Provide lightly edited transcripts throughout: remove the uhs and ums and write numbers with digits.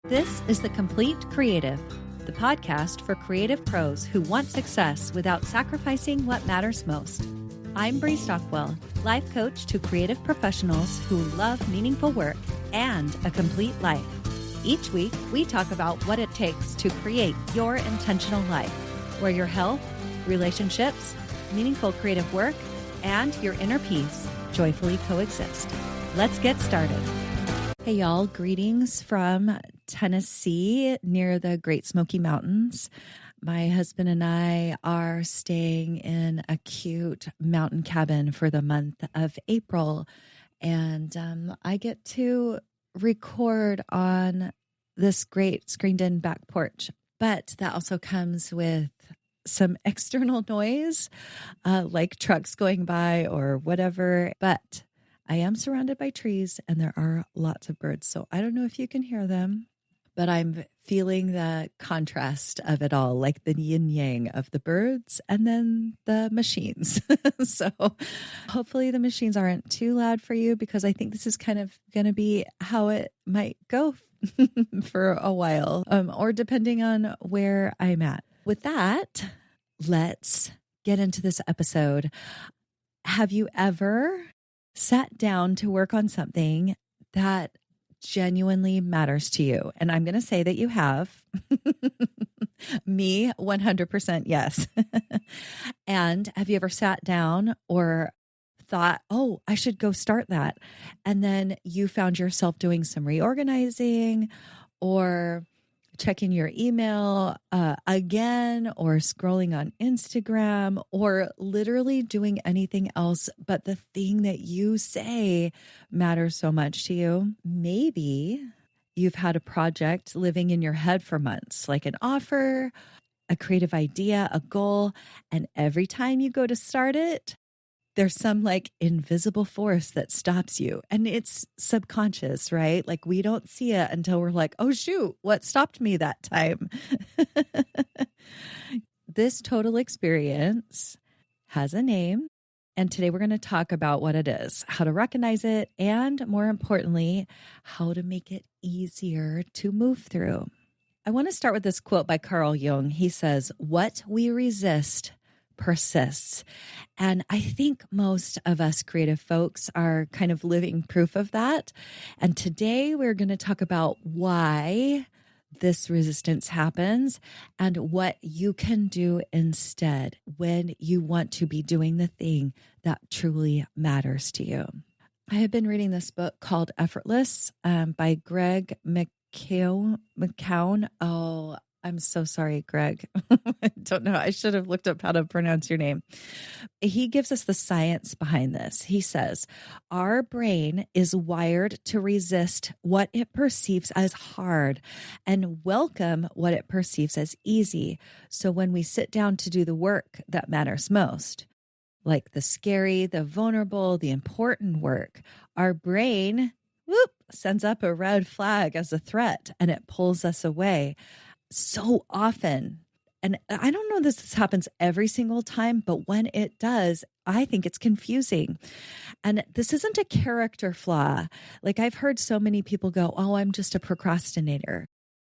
This is The Complete Creative, the podcast for creative pros who want success without sacrificing what matters most. I'm Bree Stockwell, life coach to creative professionals who love meaningful work and a complete life. Each week, we talk about what it takes to create your intentional life, where your health, relationships, meaningful creative work, and your inner peace joyfully coexist. Let's get started. Hey, y'all. Greetings from Tennessee near the Great Smoky Mountains. My husband and I are staying in a cute mountain cabin for the month of April, and I get to record on this great screened-in back porch, but that also comes with some external noise, like trucks going by or whatever, but I am surrounded by trees and there are lots of birds. So I don't know if you can hear them, but I'm feeling the contrast of it all, like the yin yang of the birds and then the machines. So hopefully the machines aren't too loud for you, because I think this is kind of going to be how it might go for a while, or depending on where I'm at. With that, let's get into this episode. Have you ever sat down to work on something that genuinely matters to you? And I'm going to say that you have. Me, 100% yes. And have you ever sat down or thought, oh, I should go start that? And then you found yourself doing some reorganizing or checking your email again, or scrolling on Instagram, or literally doing anything else but the thing that you say matters so much to you. Maybe you've had a project living in your head for months, like an offer, a creative idea, a goal, and every time you go to start it, there's some like invisible force that stops you. And it's subconscious, right? Like we don't see it until we're like, oh, shoot, what stopped me that time? This total experience has a name. And today we're going to talk about what it is, how to recognize it, and more importantly, how to make it easier to move through. I want to start with this quote by Carl Jung. He says, "What we resist persists." And I think most of us creative folks are kind of living proof of that. And today we're going to talk about why this resistance happens and what you can do instead when you want to be doing the thing that truly matters to you. I have been reading this book called Effortless by Greg McKeown. Oh, I'm so sorry, Greg. I don't know. I should have looked up how to pronounce your name. He gives us the science behind this. He says, our brain is wired to resist what it perceives as hard and welcome what it perceives as easy. So when we sit down to do the work that matters most, like the scary, the vulnerable, the important work, our brain sends up a red flag as a threat and it pulls us away. So often, and I don't know this happens every single time, but when it does, I think it's confusing. And this isn't a character flaw. Like I've heard so many people go, oh, I'm just a procrastinator.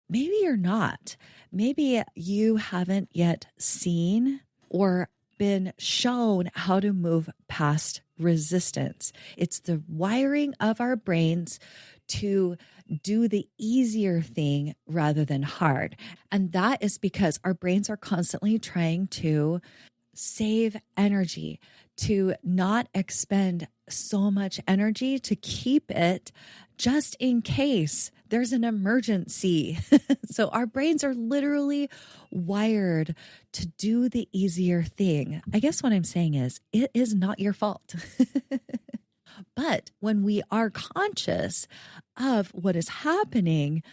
Maybe you're not. Maybe you haven't yet seen or been shown how to move past resistance. It's the wiring of our brains to do the easier thing rather than hard. And that is because our brains are constantly trying to save energy, to not expend so much energy, to keep it just in case there's an emergency. So our brains are literally wired to do the easier thing. I guess what I'm saying is it is not your fault. But when we are conscious of what is happening,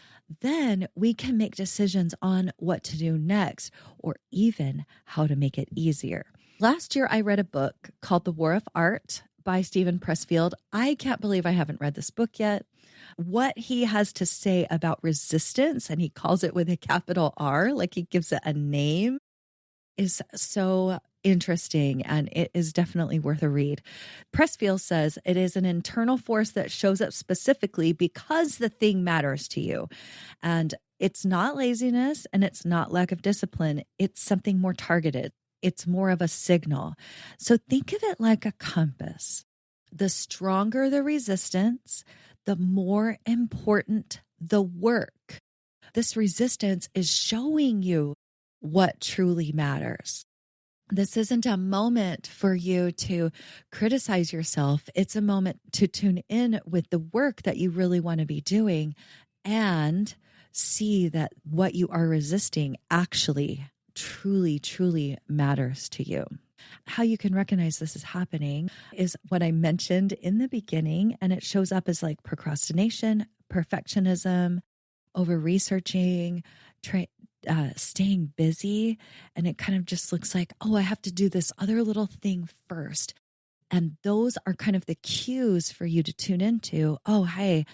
then we can make decisions on what to do next, or even how to make it easier. Last year, I read a book called The War of Art by Steven Pressfield. I can't believe I haven't read this book yet. What he has to say about resistance, and he calls it with a capital R, like he gives it a name, is so interesting, and it is definitely worth a read. Pressfield says it is an internal force that shows up specifically because the thing matters to you. And it's not laziness and it's not lack of discipline. It's something more targeted. It's more of a signal. So think of it like a compass. The stronger the resistance, the more important the work. This resistance is showing you what truly matters. This isn't a moment for you to criticize yourself. It's a moment to tune in with the work that you really want to be doing and see that what you are resisting actually truly, truly matters to you. How you can recognize this is happening is what I mentioned in the beginning, and it shows up as like procrastination, perfectionism, over researching, staying busy. And it kind of just looks like, oh, I have to do this other little thing first. And those are kind of the cues for you to tune into. Oh, hey,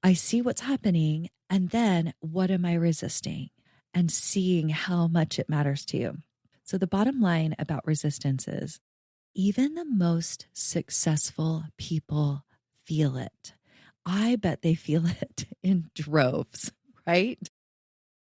I see what's happening. And then what am I resisting? And seeing how much it matters to you. So the bottom line about resistance is even the most successful people feel it. I bet they feel it in droves, right?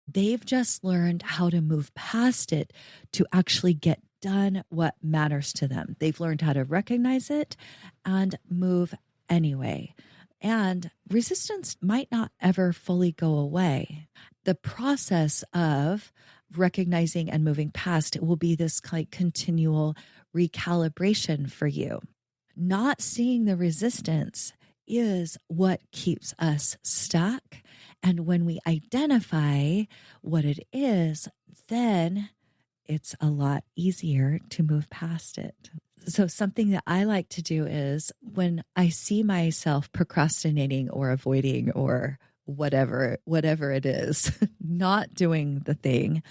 They've just learned how to move past it to actually get done what matters to them. They've learned how to recognize it and move anyway. And resistance might not ever fully go away. The process of recognizing and moving past it will be this like continual recalibration for you. Not seeing the resistance is what keeps us stuck. And when we identify what it is, then it's a lot easier to move past it. So something that I like to do is when I see myself procrastinating or avoiding or whatever it is, not doing the thing,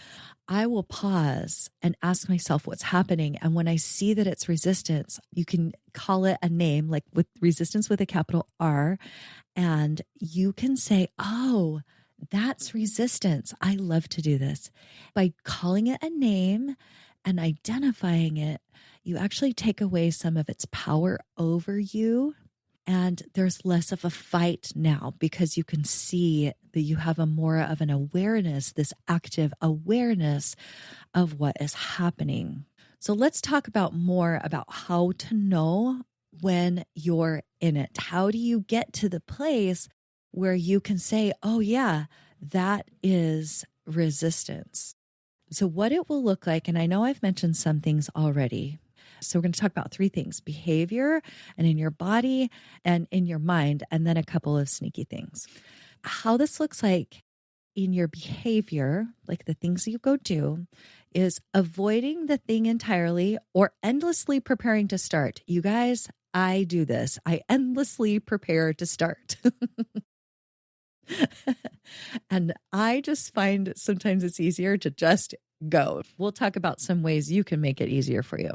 I will pause and ask myself what's happening. And when I see that it's resistance, you can call it a name, like with resistance with a capital R, and you can say, oh, that's resistance. I love to do this. By calling it a name and identifying it, you actually take away some of its power over you. And there's less of a fight now because you can see that you have a more of an awareness, this active awareness of what is happening. So let's talk about more about how to know when you're in it. How do you get to the place where you can say, oh yeah, that is resistance? So what it will look like, and I know I've mentioned some things already. So we're going to talk about 3 things: behavior and in your body and in your mind, and then a couple of sneaky things. How this looks like in your behavior, like the things you go do, is avoiding the thing entirely or endlessly preparing to start. You guys, I do this. I endlessly prepare to start. And I just find sometimes it's easier to just go. We'll talk about some ways you can make it easier for you.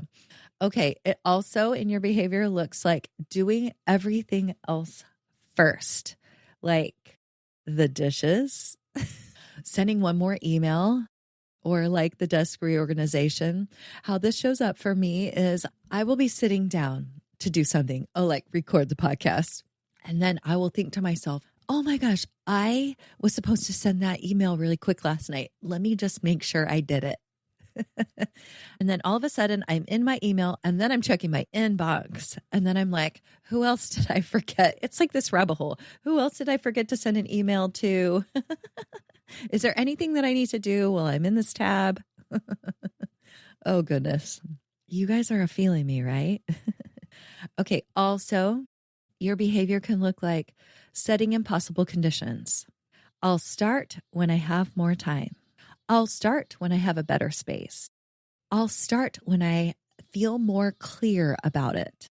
Okay, it also in your behavior looks like doing everything else first, like the dishes, sending one more email, or like the desk reorganization. How this shows up for me is I will be sitting down to do something, like record the podcast. And then I will think to myself, oh my gosh, I was supposed to send that email really quick last night. Let me just make sure I did it. And then all of a sudden I'm in my email and then I'm checking my inbox. And then I'm like, who else did I forget? It's like this rabbit hole. Who else did I forget to send an email to? Is there anything that I need to do while I'm in this tab? Oh, goodness. You guys are feeling me, right? Okay. Also, your behavior can look like setting impossible conditions. I'll start when I have more time. I'll start when I have a better space. I'll start when I feel more clear about it.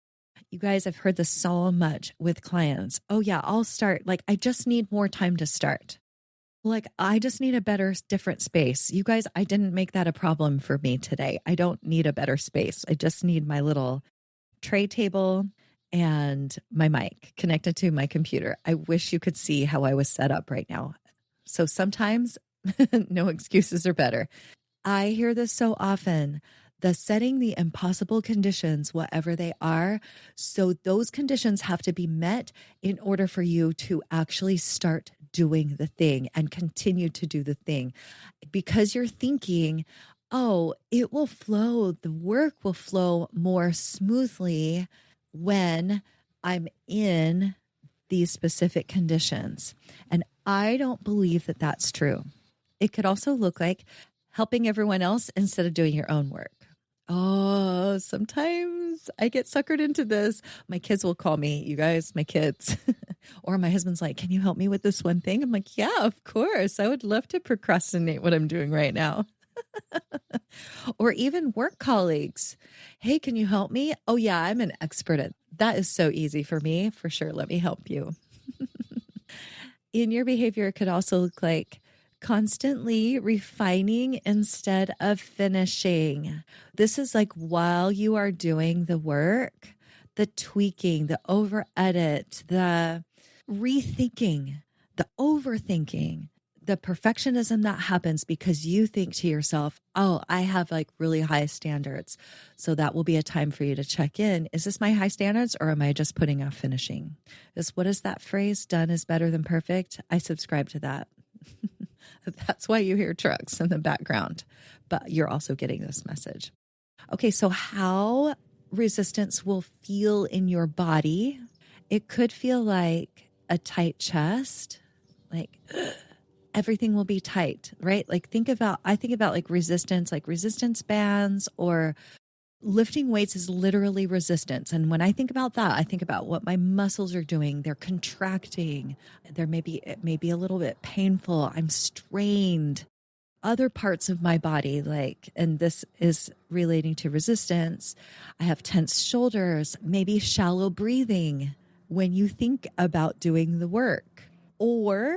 You guys, I've heard this so much with clients. Oh yeah, I'll start. Like, I just need more time to start. Like, I just need a better, different space. You guys, I didn't make that a problem for me today. I don't need a better space. I just need my little tray table and my mic connected to my computer. I wish you could see how I was set up right now. So sometimes no excuses are better. I hear this so often. The setting the impossible conditions, whatever they are. So those conditions have to be met in order for you to actually start doing the thing and continue to do the thing. Because you're thinking, oh, it will flow, the work will flow more smoothly when I'm in these specific conditions. And I don't believe that that's true. It could also look like helping everyone else instead of doing your own work. Oh, sometimes I get suckered into this. My kids will call me, you guys, my kids. Or my husband's like, can you help me with this one thing? I'm like, yeah, of course. I would love to procrastinate what I'm doing right now. Or even work colleagues. Hey, can you help me? Oh, yeah, I'm an expert at that. Is so easy for me. For sure. Let me help you. In your behavior, it could also look like constantly refining instead of finishing. This is like while you are doing the work, the tweaking, the over edit, the rethinking, the overthinking, the perfectionism that happens because you think to yourself, oh, I have like really high standards. So that will be a time for you to check in. Is this my high standards or am I just putting off finishing? What is that phrase? Done is better than perfect. I subscribe to that. That's why you hear trucks in the background, but you're also getting this message. Okay, so how resistance will feel in your body. It could feel like a tight chest, like everything will be tight, right? Like I think about like resistance bands, or lifting weights is literally resistance. And when I think about that, I think about what my muscles are doing. They're contracting. It may be a little bit painful. I'm strained. Other parts of my body, and this is relating to resistance, I have tense shoulders, maybe shallow breathing when you think about doing the work. Or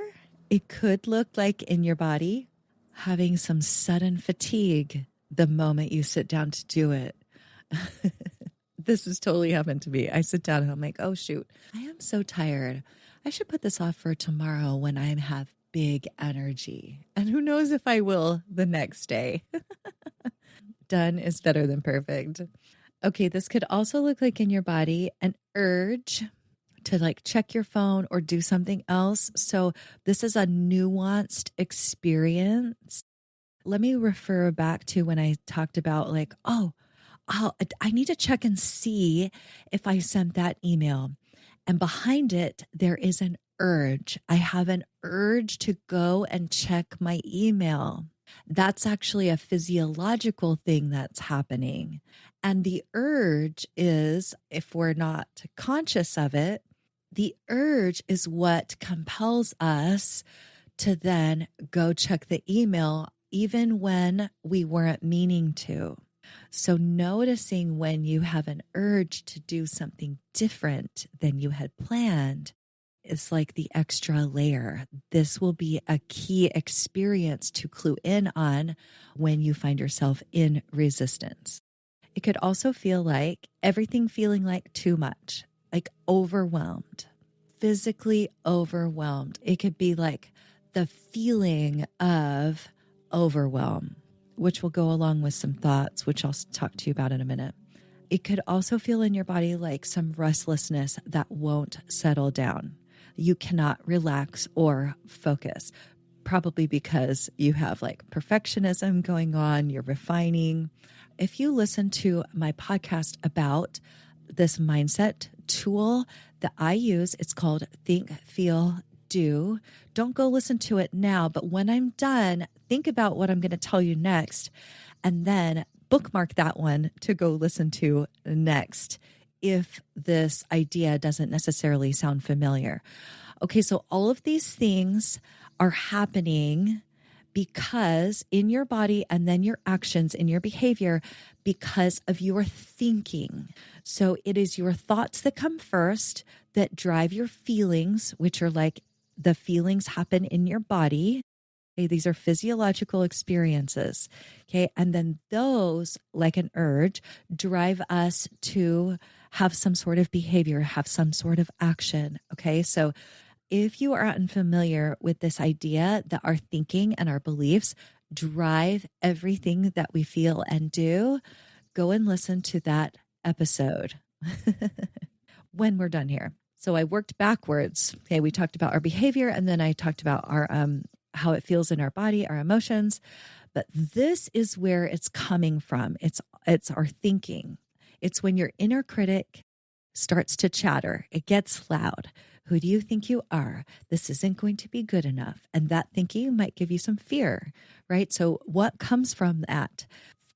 it could look like in your body having some sudden fatigue the moment you sit down to do it. This has totally happened to me. I sit down and I'm like, oh, shoot, I am so tired. I should put this off for tomorrow when I have big energy. And who knows if I will the next day. Done is better than perfect. Okay, this could also look like in your body an urge to check your phone or do something else. So this is a nuanced experience. Let me refer back to when I talked about I need to check and see if I sent that email. And behind it, there is an urge. I have an urge to go and check my email. That's actually a physiological thing that's happening. And the urge is, if we're not conscious of it, the urge is what compels us to then go check the email, even when we weren't meaning to. So noticing when you have an urge to do something different than you had planned is like the extra layer. This will be a key experience to clue in on when you find yourself in resistance. It could also feel like everything feeling like too much, like overwhelmed, physically overwhelmed. It could be like the feeling of overwhelm, which will go along with some thoughts, which I'll talk to you about in a minute. It could also feel in your body like some restlessness that won't settle down. You cannot relax or focus, probably because you have perfectionism going on, you're refining. If you listen to my podcast about this mindset tool that I use, it's called Think, Feel, Do. Don't go listen to it now, but when I'm done, think about what I'm going to tell you next, and then bookmark that one to go listen to next if this idea doesn't necessarily sound familiar. Okay, so all of these things are happening because in your body and then your actions in your behavior because of your thinking. So it is your thoughts that come first that drive your feelings, which are like the feelings happen in your body. Okay, these are physiological experiences. Okay, and then those, like an urge, drive us to have some sort of behavior, have some sort of action. Okay, so if you are unfamiliar with this idea that our thinking and our beliefs drive everything that we feel and do, go and listen to that episode when we're done here. So I worked backwards. Okay, we talked about our behavior, and then I talked about our how it feels in our body, our emotions. But this is where it's coming from. It's our thinking. It's when your inner critic starts to chatter. It gets loud. Who do you think you are? This isn't going to be good enough. And that thinking might give you some fear, right? So what comes from that?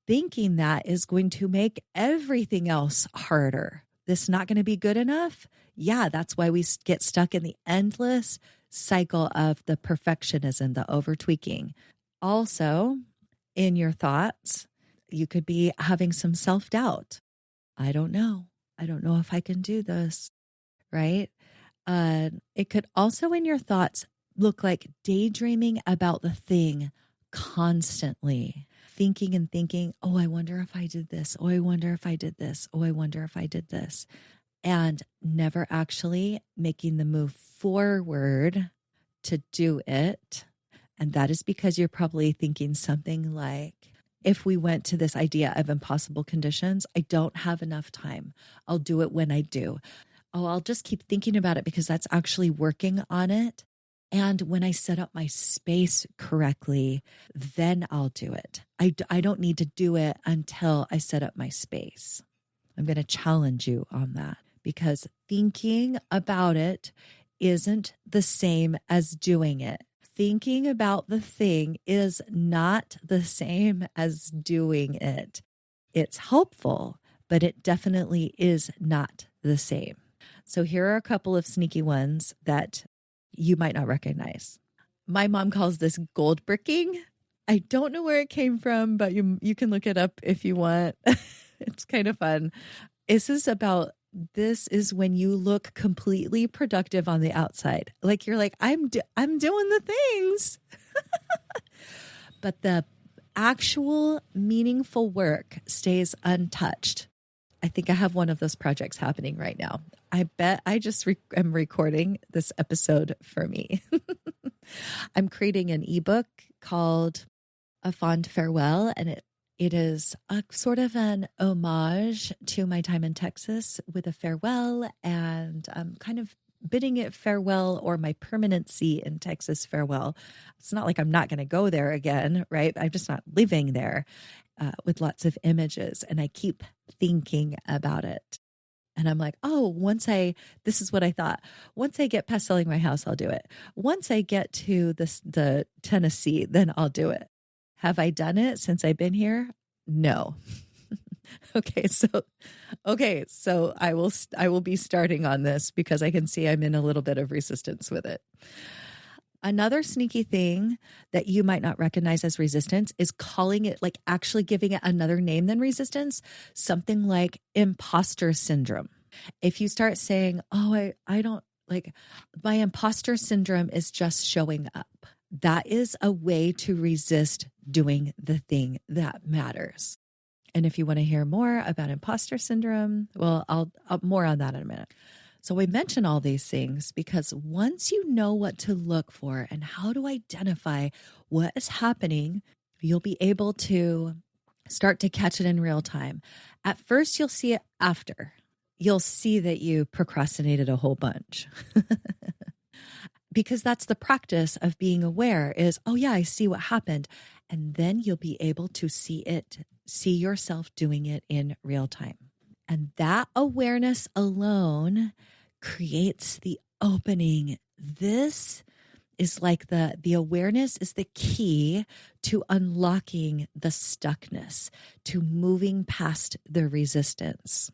Thinking that is going to make everything else harder. This not going to be good enough? Yeah, that's why we get stuck in the endless cycle of the perfectionism, the over tweaking. Also, in your thoughts, you could be having some self-doubt. I don't know. I don't know if I can do this, right? It could also in your thoughts look like daydreaming about the thing constantly, thinking and thinking, oh, I wonder if I did this. Oh, I wonder if I did this. Oh, I wonder if I did this. And never actually making the move forward to do it. And that is because you're probably thinking something like, if we went to this idea of impossible conditions, I don't have enough time. I'll do it when I do. Oh, I'll just keep thinking about it because that's actually working on it. And when I set up my space correctly, then I'll do it. I don't need to do it until I set up my space. I'm going to challenge you on that because thinking about it isn't the same as doing it. Thinking about the thing is not the same as doing it. It's helpful, but it definitely is not the same. So here are a couple of sneaky ones that you might not recognize. My mom calls this gold bricking. I don't know where it came from, but you can look it up if you want. It's kind of fun. This is when you look completely productive on the outside. Like you're like, I'm doing the things. But the actual meaningful work stays untouched. I think I have one of those projects happening right now. I bet I just am recording this episode for me. I'm creating an ebook called A Fond Farewell, and it is a sort of an homage to my time in Texas with a farewell, and I'm kind of bidding it farewell, or my permanency in Texas farewell. It's not like I'm not going to go there again, right? I'm just not living there, with lots of images. And I keep thinking about it. And I'm like, oh, this is what I thought. Once I get past selling my house, I'll do it. Once I get to the Tennessee, then I'll do it. Have I done it since I've been here? No. Okay, so I will be starting on this because I can see I'm in a little bit of resistance with it. Another sneaky thing that you might not recognize as resistance is calling it, like actually giving it another name than resistance, something like imposter syndrome. If you start saying, oh, I don't like, my imposter syndrome is just showing up. That is a way to resist doing the thing that matters. And if you want to hear more about imposter syndrome, well, I'll more on that in a minute. So we mention all these things because once you know what to look for and how to identify what is happening, you'll be able to start to catch it in real time. At first, you'll see it after. You'll see that you procrastinated a whole bunch. Because that's the practice of being aware is, oh yeah, I see what happened. And then you'll be able to see yourself doing it in real time. And that awareness alone creates the opening. This is like the awareness is the key to unlocking the stuckness, to moving past the resistance.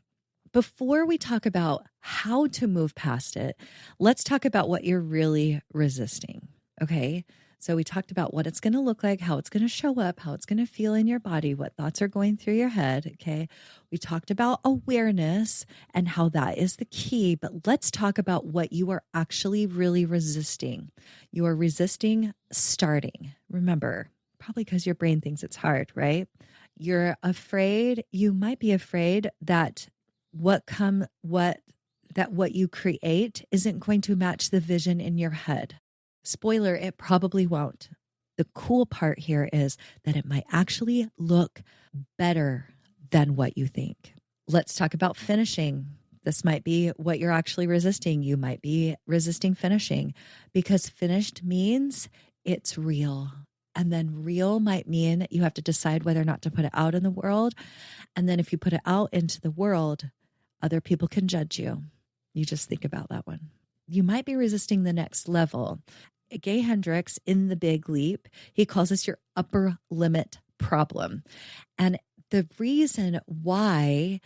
Before we talk about how to move past it, let's talk about what you're really resisting. Okay. So we talked about what it's going to look like, how it's going to show up, how it's going to feel in your body, what thoughts are going through your head. Okay. We talked about awareness and how that is the key, but let's talk about what you are actually really resisting. You are resisting starting. Remember, probably because your brain thinks it's hard, right? You're afraid, you might be afraid that what you create isn't going to match the vision in your head. Spoiler, it probably won't. The cool part here is that it might actually look better than what you think. Let's talk about finishing. This might be what you're actually resisting. You might be resisting finishing because finished means it's real. And then real might mean you have to decide whether or not to put it out in the world. And then if you put it out into the world, other people can judge you. You just think about that one. You might be resisting the next level. Gay Hendricks in The Big Leap, he calls this your upper limit problem. And the reason why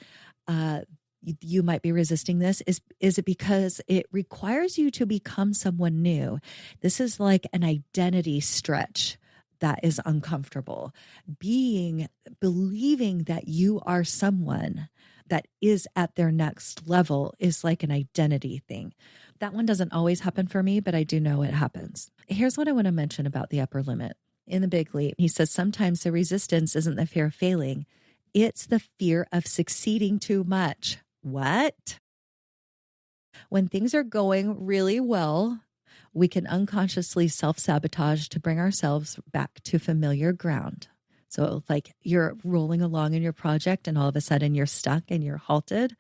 you might be resisting this is it because it requires you to become someone new. This is like an identity stretch that is uncomfortable. Believing that you are someone that is at their next level is like an identity thing. That one doesn't always happen for me, but I do know it happens. Here's what I want to mention about the upper limit. In The Big Leap, he says sometimes the resistance isn't the fear of failing. It's the fear of succeeding too much. What? When things are going really well, we can unconsciously self-sabotage to bring ourselves back to familiar ground. So like you're rolling along in your project and all of a sudden you're stuck and you're halted.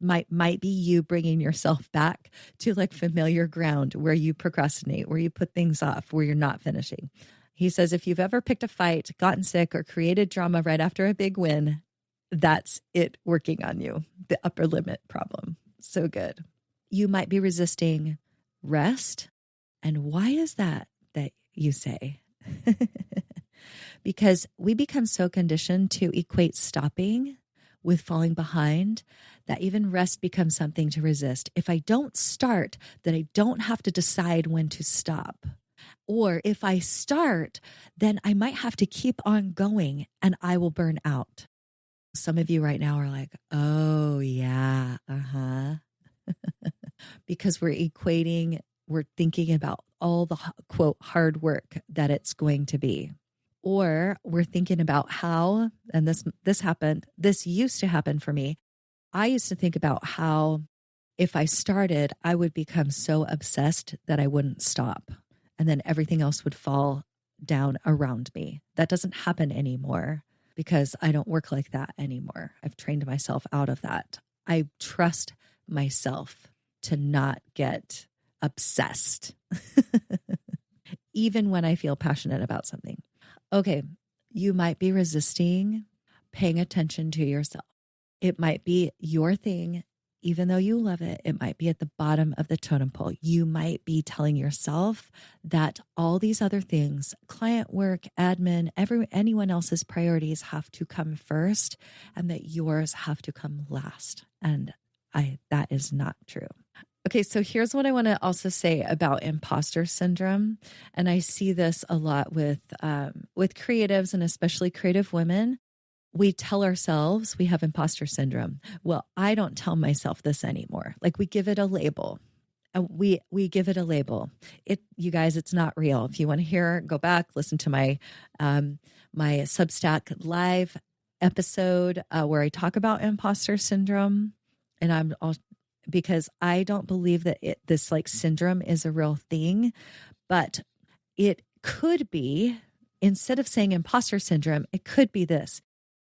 Might be you bringing yourself back to like familiar ground where you procrastinate, where you put things off, where you're not finishing. He says, if you've ever picked a fight, gotten sick, or created drama right after a big win, that's it working on you, the upper limit problem. So good. You might be resisting rest. And why is that you say? Because we become so conditioned to equate stopping with falling behind that even rest becomes something to resist. If I don't start, then I don't have to decide when to stop. Or if I start, then I might have to keep on going and I will burn out. Some of you right now are like, oh yeah, because we're thinking about all the quote hard work that it's going to be. Or we're thinking about how, and this used to happen for me. I used to think about how if I started, I would become so obsessed that I wouldn't stop. And then everything else would fall down around me. That doesn't happen anymore because I don't work like that anymore. I've trained myself out of that. I trust myself to not get obsessed, even when I feel passionate about something. Okay, you might be resisting paying attention to yourself. It might be your thing, even though you love it. It might be at the bottom of the totem pole. You might be telling yourself that all these other things, client work, admin, anyone else's priorities have to come first and that yours have to come last. And that is not true. Okay, so here's what I want to also say about imposter syndrome. And I see this a lot with creatives and especially creative women. We tell ourselves we have imposter syndrome. Well, I don't tell myself this anymore. Like we give it a label. We give it a label. You guys, it's not real. If you want to hear, go back, listen to my Substack live episode where I talk about imposter syndrome. And because I don't believe that this like syndrome is a real thing, but it could be, instead of saying imposter syndrome, it could be this.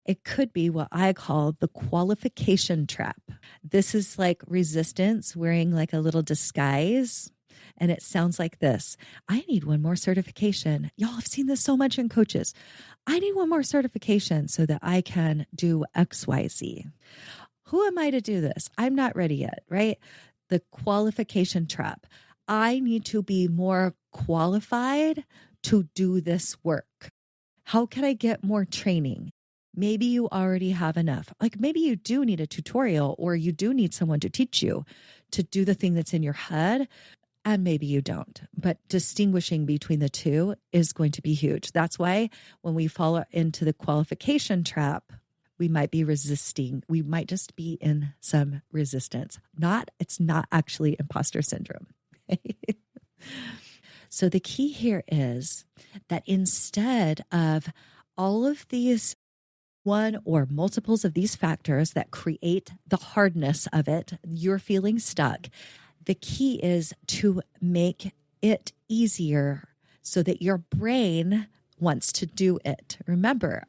It could be what I call the qualification trap. This is like resistance wearing like a little disguise. And it sounds like this. I need one more certification. Y'all have seen this so much in coaches. I need one more certification so that I can do XYZ. Who am I to do this? I'm not ready yet, right? The qualification trap. I need to be more qualified to do this work. How can I get more training? Maybe you already have enough. Like maybe you do need a tutorial or you do need someone to teach you to do the thing that's in your head. And maybe you don't. But distinguishing between the two is going to be huge. That's why when we fall into the qualification trap, we might be resisting. We might just be in some resistance. It's not actually imposter syndrome. So the key here is that instead of all of these one or multiples of these factors that create the hardness of it, you're feeling stuck. The key is to make it easier so that your brain wants to do it. Remember,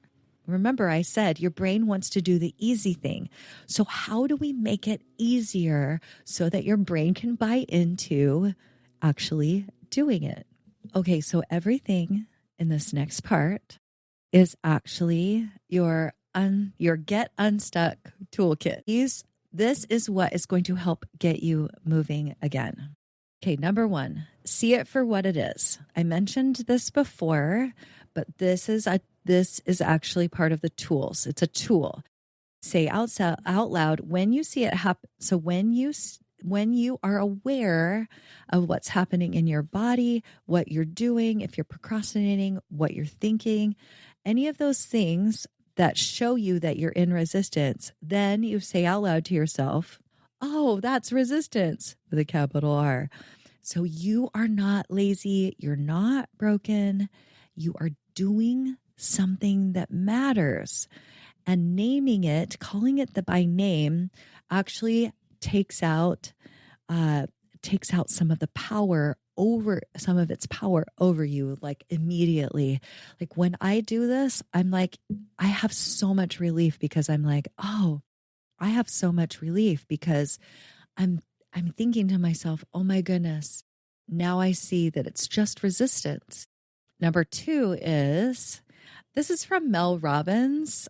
Remember, I said your brain wants to do the easy thing. So how do we make it easier so that your brain can buy into actually doing it? Okay, so everything in this next part is actually your Get Unstuck toolkit. This is what is going to help get you moving again. Okay, number one, see it for what it is. I mentioned this before, but this is actually part of the tools. It's a tool. Say out loud when you see it happen. So when you are aware of what's happening in your body, what you're doing, if you're procrastinating, what you're thinking, any of those things that show you that you're in resistance, then you say out loud to yourself, oh, that's resistance with a capital R. So you are not lazy. You're not broken. You are doing something that matters. And naming it, calling it by name, actually takes out some of its power over you, like immediately. Like when I do this, I'm like, I have so much relief because I'm like, oh, I have so much relief because I'm thinking to myself, oh my goodness, now I see that it's just resistance. Number two is, this is from Mel Robbins.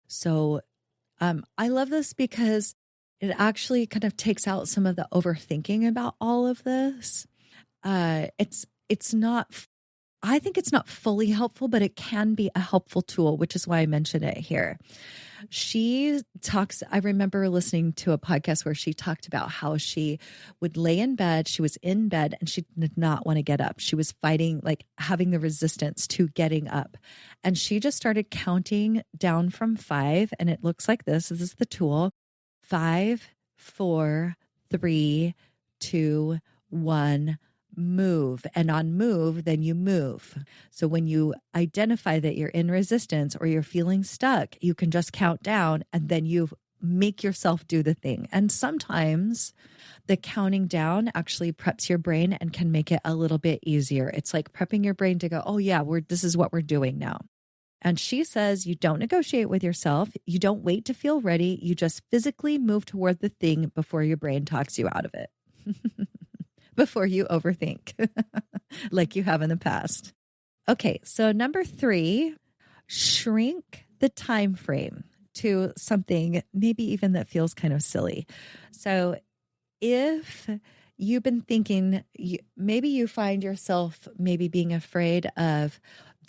So I love this because it actually kind of takes out some of the overthinking about all of this. It's not, I think it's not fully helpful, but it can be a helpful tool, which is why I mention it here. I remember listening to a podcast where she talked about how she would lay in bed. She was in bed and she did not want to get up. She was fighting, like having the resistance to getting up. And she just started counting down from 5. And it looks like this. This is the tool. 5, 4, 3, 2, 1. Move. And on move, then you move. So when you identify that you're in resistance or you're feeling stuck, you can just count down and then you make yourself do the thing. And sometimes the counting down actually preps your brain and can make it a little bit easier. It's like prepping your brain to go, oh yeah, this is what we're doing now. And she says you don't negotiate with yourself. You don't wait to feel ready. You just physically move toward the thing before your brain talks you out of it. Before you overthink like you have in the past. Okay, so number 3, shrink the time frame to something maybe even that feels kind of silly. So if you've been thinking, maybe you find yourself maybe being afraid of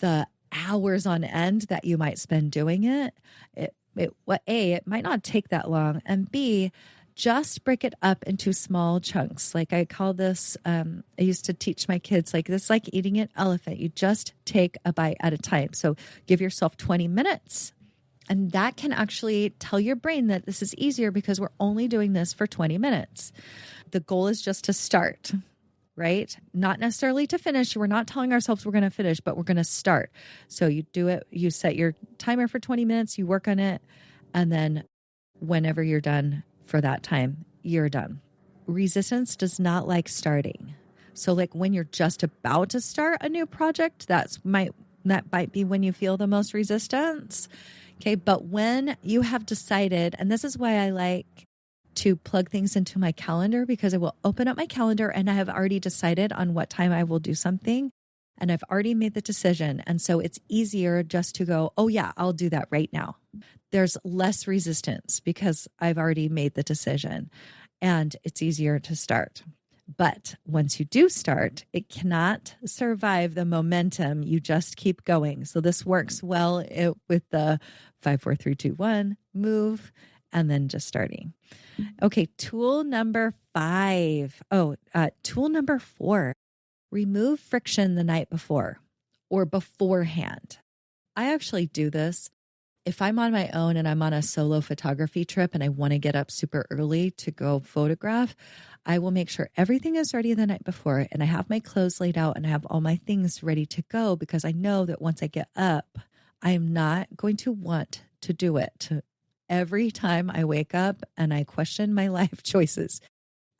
the hours on end that you might spend doing it. It might not take that long, and B, just break it up into small chunks. Like I call this, I used to teach my kids, like this, like eating an elephant. You just take a bite at a time. So give yourself 20 minutes. And that can actually tell your brain that this is easier because we're only doing this for 20 minutes. The goal is just to start, right? Not necessarily to finish. We're not telling ourselves we're going to finish, but we're going to start. So you do it, you set your timer for 20 minutes, you work on it, and then whenever you're done, for that time, you're done. Resistance does not like starting. So like when you're just about to start a new project, that might be when you feel the most resistance. Okay. But when you have decided, and this is why I like to plug things into my calendar, because I will open up my calendar and I have already decided on what time I will do something. And I've already made the decision. And so it's easier just to go, oh yeah, I'll do that right now. There's less resistance because I've already made the decision and it's easier to start. But once you do start, it cannot survive the momentum. You just keep going. So this works well with the 5, 4, 3, 2, 1, move, and then just starting. Okay, tool number 5. Tool number 4, remove friction the night before or beforehand. I actually do this. If I'm on my own and I'm on a solo photography trip and I want to get up super early to go photograph, I will make sure everything is ready the night before and I have my clothes laid out and I have all my things ready to go because I know that once I get up, I am not going to want to do it. Every time I wake up and I question my life choices,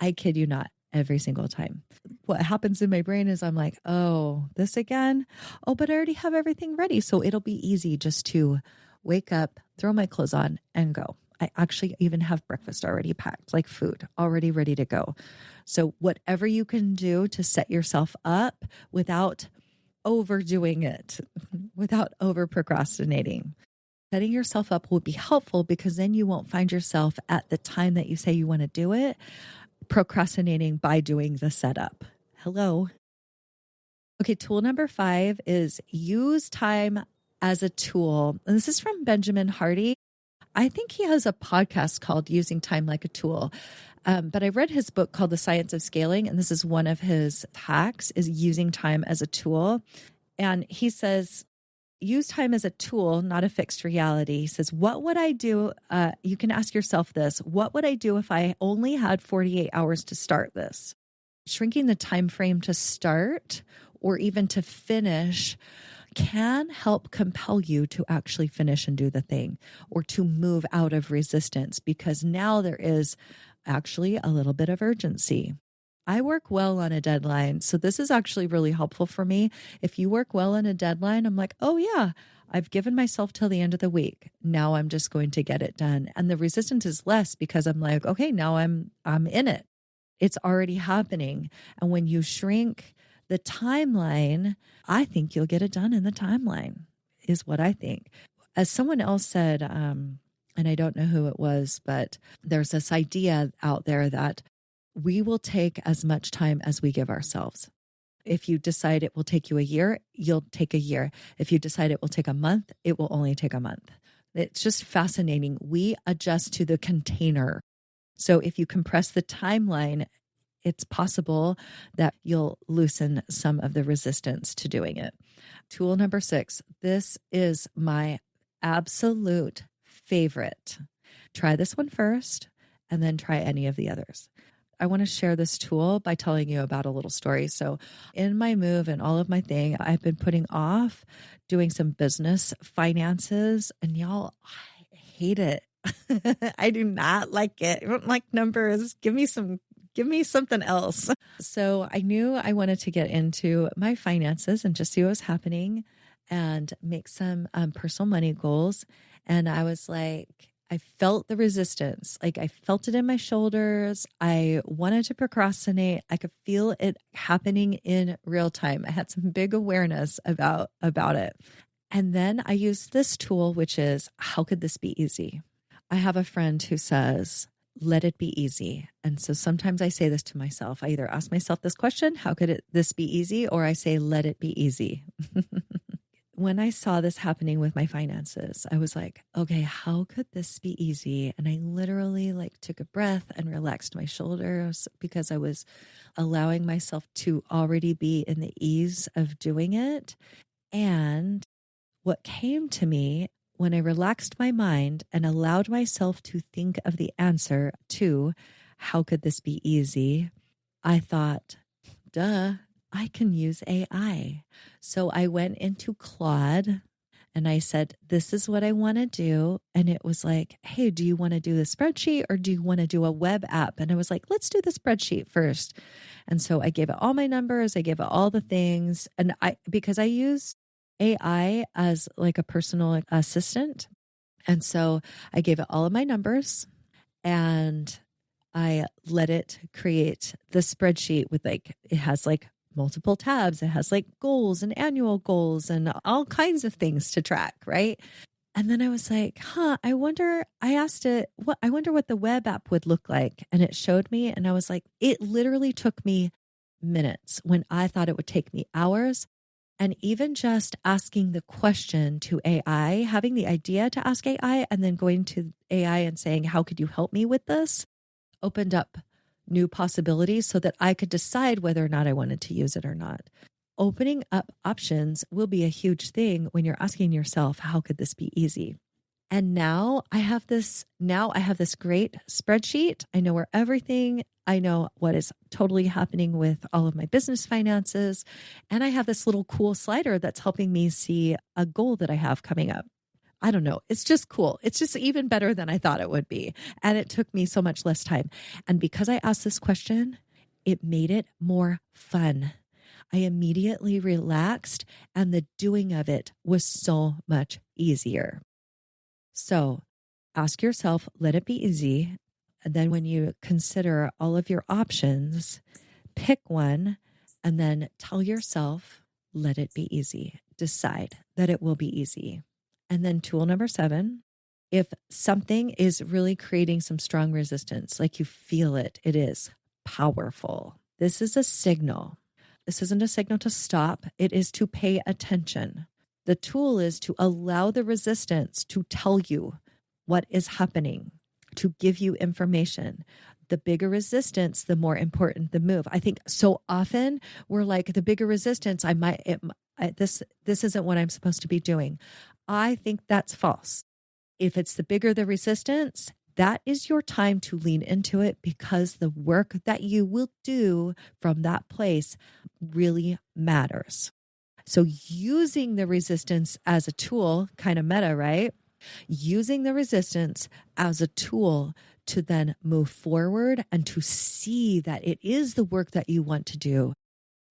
I kid you not, every single time. What happens in my brain is I'm like, oh, this again? Oh, but I already have everything ready. So it'll be easy just to wake up, throw my clothes on, and go. I actually even have breakfast already packed, like food already ready to go. So whatever you can do to set yourself up without overdoing it, without over procrastinating. Setting yourself up will be helpful because then you won't find yourself at the time that you say you want to do it, procrastinating by doing the setup. Hello. Okay, tool number 5 is use time as a tool. And this is from Benjamin Hardy. I think he has a podcast called Using Time Like a Tool. But I read his book called The Science of Scaling, and this is one of his hacks is using time as a tool. And he says, use time as a tool, not a fixed reality. He says, what would I do? You can ask yourself this. What would I do if I only had 48 hours to start this? Shrinking the time frame to start or even to finish can help compel you to actually finish and do the thing or to move out of resistance because now there is actually a little bit of urgency. I work well on a deadline. So this is actually really helpful for me. If you work well on a deadline, I'm like, oh yeah, I've given myself till the end of the week. Now I'm just going to get it done. And the resistance is less because I'm like, okay, now I'm in it. It's already happening. And when you shrink the timeline, I think you'll get it done in the timeline, is what I think. As someone else said, and I don't know who it was, but there's this idea out there that we will take as much time as we give ourselves. If you decide it will take you a year, you'll take a year. If you decide it will take a month, it will only take a month. It's just fascinating. We adjust to the container. So if you compress the timeline, it's possible that you'll loosen some of the resistance to doing it. Tool number 6. This is my absolute favorite. Try this one first and then try any of the others. I want to share this tool by telling you about a little story. So in my move and all of my thing, I've been putting off doing some business finances, and y'all, I hate it. I do not like it. I don't like numbers. Give me something else. So I knew I wanted to get into my finances and just see what was happening and make some personal money goals. And I was like, I felt the resistance. Like I felt it in my shoulders. I wanted to procrastinate. I could feel it happening in real time. I had some big awareness about it. And then I used this tool, which is, how could this be easy? I have a friend who says, let it be easy. And so sometimes I say this to myself. I either ask myself this question, how could this be easy? Or I say, let it be easy. When I saw this happening with my finances, I was like, okay, how could this be easy? And I literally took a breath and relaxed my shoulders because I was allowing myself to already be in the ease of doing it. And what came to me when I relaxed my mind and allowed myself to think of the answer to how could this be easy, I thought, duh, I can use AI. So I went into Claude and I said, this is what I want to do. And it was like, hey, do you want to do the spreadsheet or do you want to do a web app? And I was like, let's do the spreadsheet first. And so I gave it all my numbers. I gave it all the things. And because I use AI as like a personal assistant. And so I gave it all of my numbers and I let it create the spreadsheet with it has multiple tabs. It has goals and annual goals and all kinds of things to track, right? And then I was like, I asked it, I wonder what the web app would look like. And it showed me, and I was like, it literally took me minutes when I thought it would take me hours. And even just asking the question to AI, having the idea to ask AI and then going to AI and saying, how could you help me with this? Opened up new possibilities so that I could decide whether or not I wanted to use it or not. Opening up options will be a huge thing when you're asking yourself, how could this be easy? And now I have this great spreadsheet. I know I know what is totally happening with all of my business finances. And I have this little cool slider that's helping me see a goal that I have coming up. I don't know. It's just cool. It's just even better than I thought it would be. And it took me so much less time. And because I asked this question, It made it more fun. I immediately relaxed, and the doing of it was so much easier. So ask yourself, let it be easy. And then when you consider all of your options, pick one and then tell yourself, let it be easy. Decide that it will be easy. And then tool number 7, if something is really creating some strong resistance, like you feel it, it is powerful. This is a signal. This isn't a signal to stop. It is to pay attention. The tool is to allow the resistance to tell you what is happening, to give you information. The bigger resistance, the more important the move. I think so often we're like, the bigger resistance, this isn't what I'm supposed to be doing. I think that's false. If it's the bigger the resistance, that is your time to lean into it, because the work that you will do from that place really matters. So using the resistance as a tool, kind of meta, right? Using the resistance as a tool to then move forward and to see that it is the work that you want to do,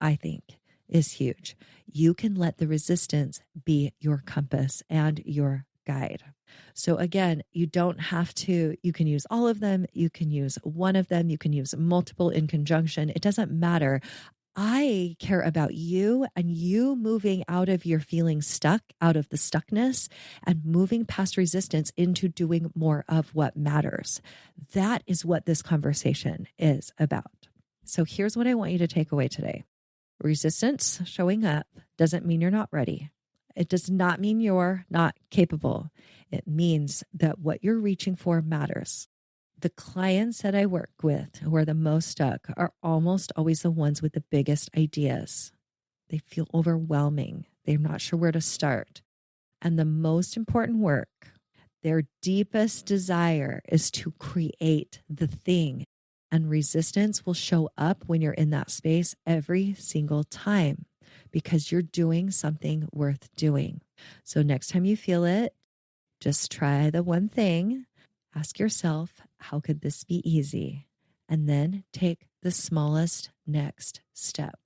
I think is huge. You can let the resistance be your compass and your guide. So again, you don't have to, you can use all of them. You can use one of them. You can use multiple in conjunction. It doesn't matter. I care about you and you moving out of your feeling stuck, out of the stuckness, and moving past resistance into doing more of what matters. That is what this conversation is about. So here's what I want you to take away today. Resistance showing up doesn't mean you're not ready. It does not mean you're not capable. It means that what you're reaching for matters. The clients that I work with who are the most stuck are almost always the ones with the biggest ideas. They feel overwhelming. They're not sure where to start. And the most important work, their deepest desire is to create the thing. And resistance will show up when you're in that space every single time, because you're doing something worth doing. So next time you feel it, just try the one thing. Ask yourself, how could this be easy? And then take the smallest next step.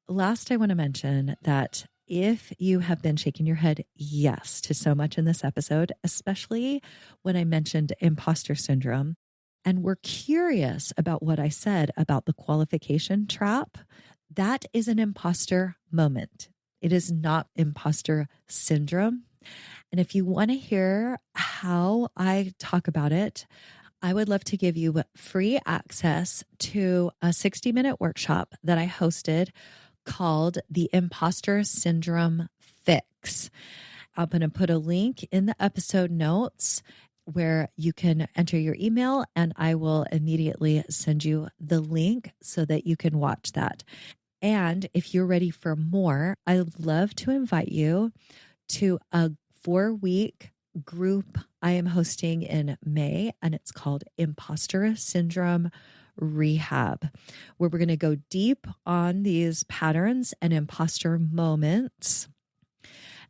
Last, I want to mention that if you have been shaking your head yes to so much in this episode, especially when I mentioned imposter syndrome, and we're curious about what I said about the qualification trap, that is an imposter moment. It is not imposter syndrome. And if you want to hear how I talk about it, I would love to give you free access to a 60-minute workshop that I hosted called the Imposter Syndrome Fix. I'm going to put a link in the episode notes where you can enter your email, and I will immediately send you the link so that you can watch that. And if you're ready for more, I'd love to invite you to a 4-week group I am hosting in May, and it's called Imposter Syndrome Rehab, where we're going to go deep on these patterns and imposter moments.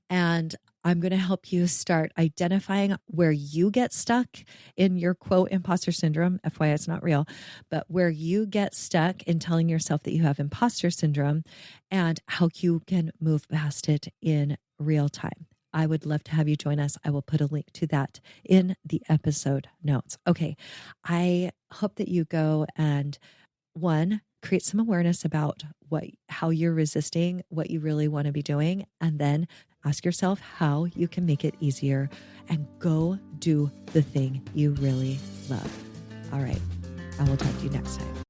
And I'm going to help you start identifying where you get stuck in your quote imposter syndrome. FYI, it's not real, but where you get stuck in telling yourself that you have imposter syndrome and how you can move past it in real time. I would love to have you join us. I will put a link to that in the episode notes. Okay. I hope that you go and create some awareness about how you're resisting what you really want to be doing, and then ask yourself how you can make it easier and go do the thing you really love. All right. I will talk to you next time.